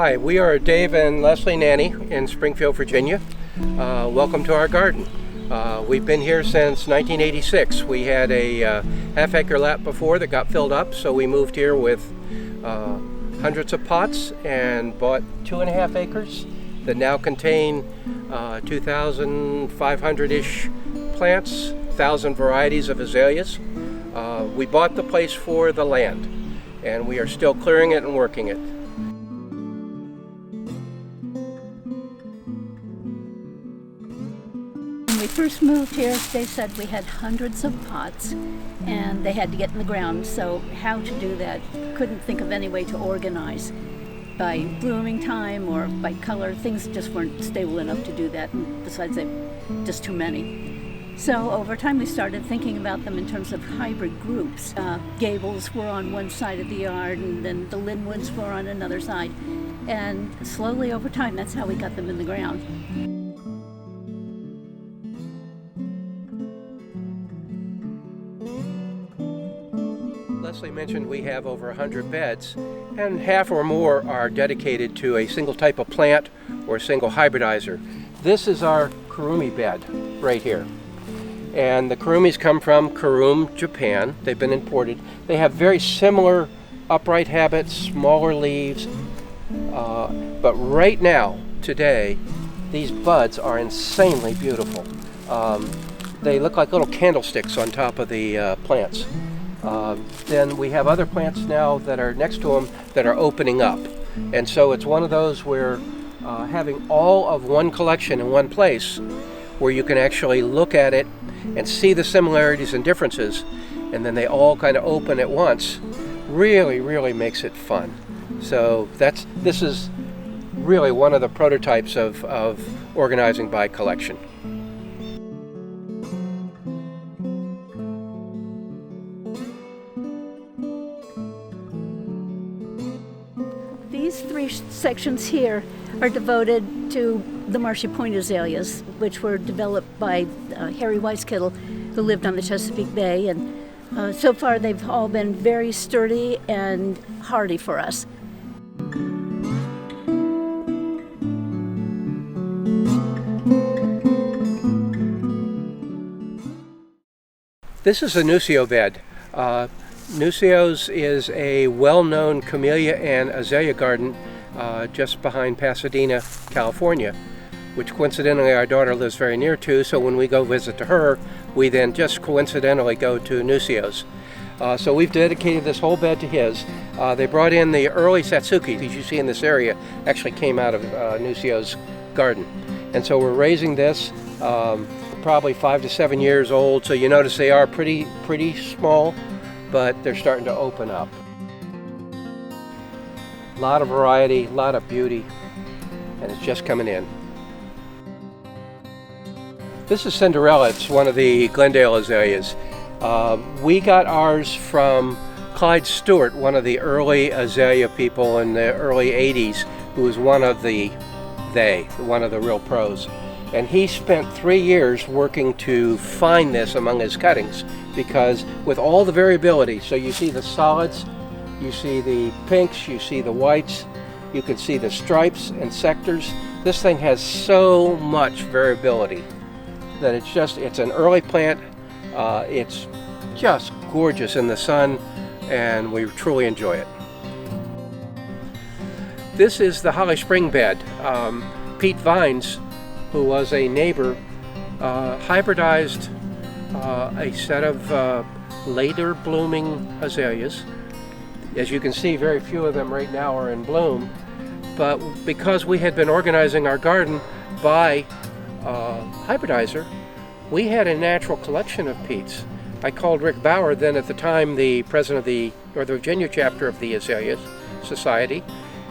Hi, we are Dave and Leslie Nanney in Springfield, Virginia. Welcome to our garden. We've been here since 1986. We had a half-acre lot before that got filled up, so we moved here with hundreds of pots and bought 2.5 acres that now contain 2,500-ish plants, 1,000 varieties of azaleas. We bought the place for the land, and we are still clearing it and working it. When we first moved here, they said we had hundreds of pots and they had to get in the ground. So how to do that? Couldn't think of any way to organize by blooming time or by color. Things just weren't stable enough to do that, and besides, they just too many. So over time we started thinking about them in terms of hybrid groups. Gables were on one side of the yard and then the Linwoods were on another side. And slowly over time, that's how we got them in the ground. Leslie mentioned we have over 100 beds, and half or more are dedicated to a single type of plant or a single hybridizer. This is our kurumi bed right here. And the kurumis come from Kurum, Japan. They've been imported. They have very similar upright habits, smaller leaves, but right now, today, these buds are insanely beautiful. They look like little candlesticks on top of the plants. Then we have other plants now that are next to them that are opening up. And so it's one of those where having all of one collection in one place where you can actually look at it and see the similarities and differences, and then they all kind of open at once, really makes it fun. So this is really one of the prototypes of organizing by collection. These three sections here are devoted to the Marshy Point azaleas, which were developed by Harry Weiskittle, who lived on the Chesapeake Bay. And so far they've all been very sturdy and hardy for us. This is a Nusio bed. Nusio's is a well-known camellia and azalea garden just behind Pasadena, California, which coincidentally our daughter lives very near to, so when we go visit to her, we then just coincidentally go to Nusio's. So we've dedicated this whole bed to his. They brought in the early Satsuki, as you see in this area, actually came out of Nusio's garden. And so we're raising this, probably 5 to 7 years old, so you notice they are pretty small, but they're starting to open up. A lot of variety, a lot of beauty, and it's just coming in. This is Cinderella. It's one of the Glendale azaleas. We got ours from Clyde Stewart, one of the early azalea people in the early 80s, who was one of the real pros. And he spent 3 years working to find this among his cuttings, because with all the variability, so you see the solids, you see the pinks, you see the whites, you can see the stripes and sectors. This thing has so much variability that it's an early plant. It's just gorgeous in the sun, and we truly enjoy it. This is the Holly Spring bed. Pete Vines, who was a neighbor, hybridized a set of later blooming azaleas. As you can see, very few of them right now are in bloom, but because we had been organizing our garden by hybridizer, we had a natural collection of Pete's. I called Rick Bauer, then at the time the president of the Northern Virginia chapter of the Azalea Society,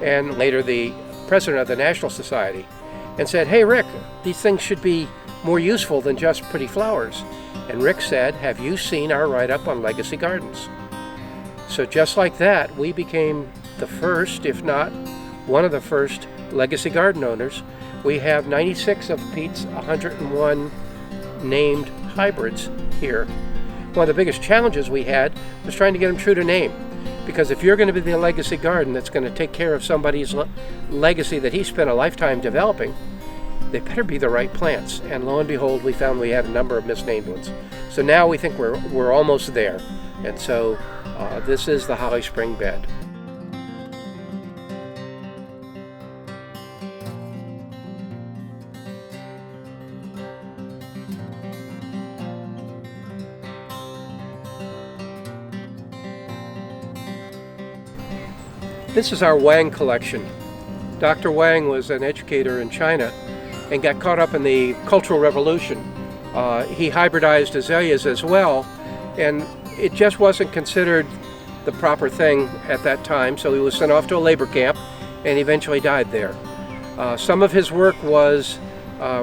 and later the president of the National Society, and said, "Hey Rick, these things should be more useful than just pretty flowers." And Rick said, "Have you seen our write-up on Legacy Gardens?" So just like that, we became the first, if not one of the first, legacy garden owners. We have 96 of Pete's 101 named hybrids here. One of the biggest challenges we had was trying to get them true to name. Because if you're going to be the legacy garden that's going to take care of somebody's legacy that he spent a lifetime developing, they better be the right plants. And lo and behold, we found we had a number of misnamed ones. So now we think we're almost there. And so this is the Holly Spring bed. This is our Wang collection. Dr. Wang was an educator in China and got caught up in the Cultural Revolution. He hybridized azaleas as well, and it just wasn't considered the proper thing at that time, so he was sent off to a labor camp and eventually died there. Some of his work was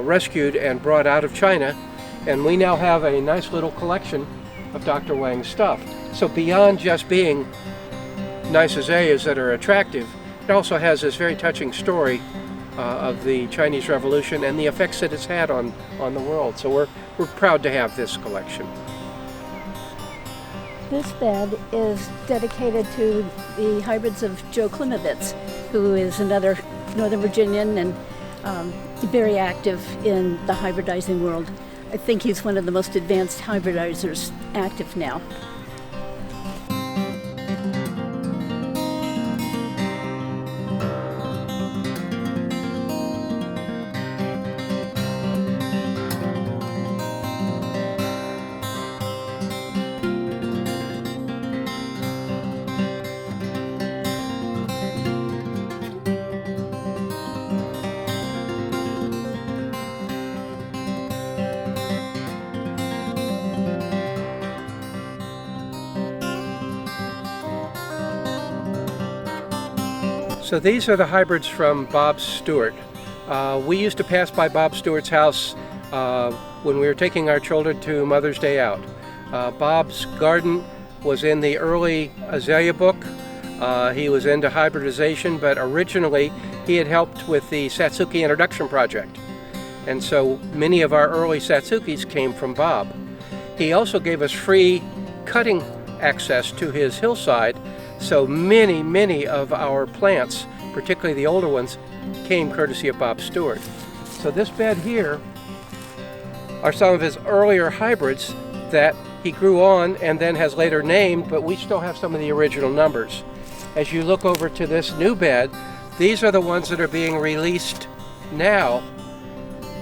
rescued and brought out of China, and we now have a nice little collection of Dr. Wang's stuff. So beyond just being nice azaleas that are attractive, it also has this very touching story of the Chinese Revolution and the effects that it's had on the world. So we're proud to have this collection. This bed is dedicated to the hybrids of Joe Klimovitz, who is another Northern Virginian and very active in the hybridizing world. I think he's one of the most advanced hybridizers active now. So these are the hybrids from Bob Stewart. We used to pass by Bob Stewart's house when we were taking our children to Mother's Day out. Bob's garden was in the early azalea book. He was into hybridization, but originally he had helped with the Satsuki Introduction Project. And so many of our early Satsukis came from Bob. He also gave us free cutting access to his hillside. So many of our plants, particularly the older ones, came courtesy of Bob Stewart. So this bed here are some of his earlier hybrids that he grew on and then has later named, but we still have some of the original numbers. As you look over to this new bed, these are the ones that are being released now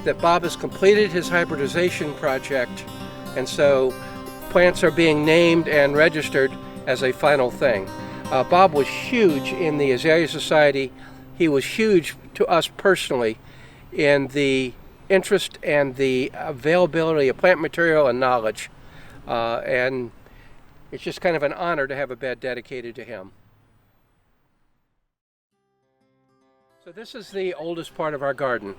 that Bob has completed his hybridization project, and so plants are being named and registered as a final thing. Bob was huge in the Azalea Society. He was huge to us personally in the interest and the availability of plant material and knowledge. And it's just kind of an honor to have a bed dedicated to him. So this is the oldest part of our garden.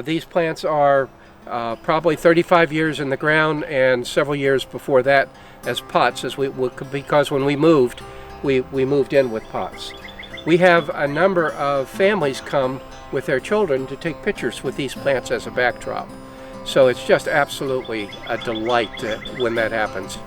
These plants are probably 35 years in the ground and several years before that as pots, because when we moved in with pots. We have a number of families come with their children to take pictures with these plants as a backdrop. So it's just absolutely a delight when that happens.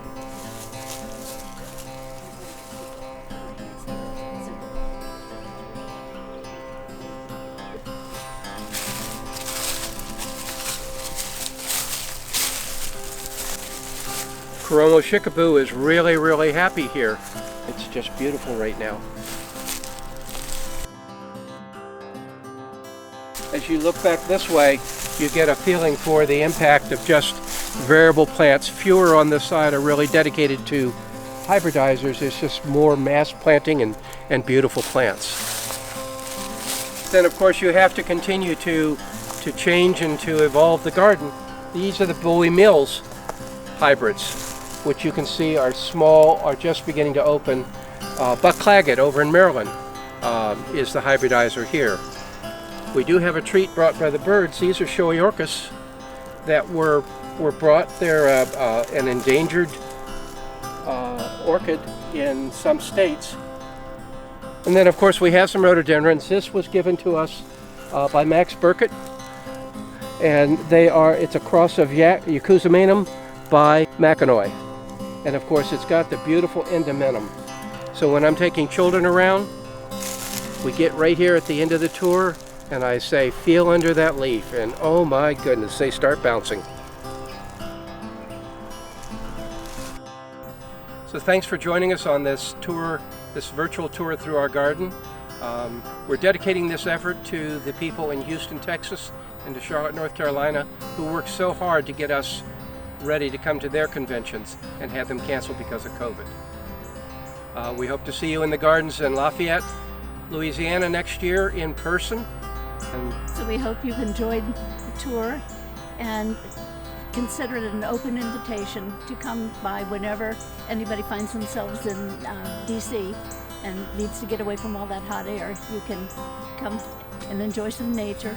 Kuromo Shikabue is really happy here. It's just beautiful right now. As you look back this way, you get a feeling for the impact of just variable plants. Fewer on this side are really dedicated to hybridizers. It's just more mass planting and beautiful plants. Then of course you have to continue to change and to evolve the garden. These are the Bowie Mills hybrids, which you can see are small, are just beginning to open. Buck Claggett over in Maryland is the hybridizer here. We do have a treat brought by the birds. These are Shoeorchis that were brought. They're an endangered orchid in some states. And then of course we have some rhododendrons. This was given to us by Max Burkett, and it's a cross of Yakuzamanum by Mackinac. And of course it's got the beautiful endomenum. So when I'm taking children around, we get right here at the end of the tour and I say, feel under that leaf, and oh my goodness, they start bouncing. So thanks for joining us on this tour, this virtual tour through our garden. We're dedicating this effort to the people in Houston, Texas and to Charlotte, North Carolina, who worked so hard to get us ready to come to their conventions and have them canceled because of COVID. We hope to see you in the gardens in Lafayette, Louisiana next year in person. So we hope you've enjoyed the tour and consider it an open invitation to come by whenever anybody finds themselves in DC and needs to get away from all that hot air. You can come and enjoy some nature.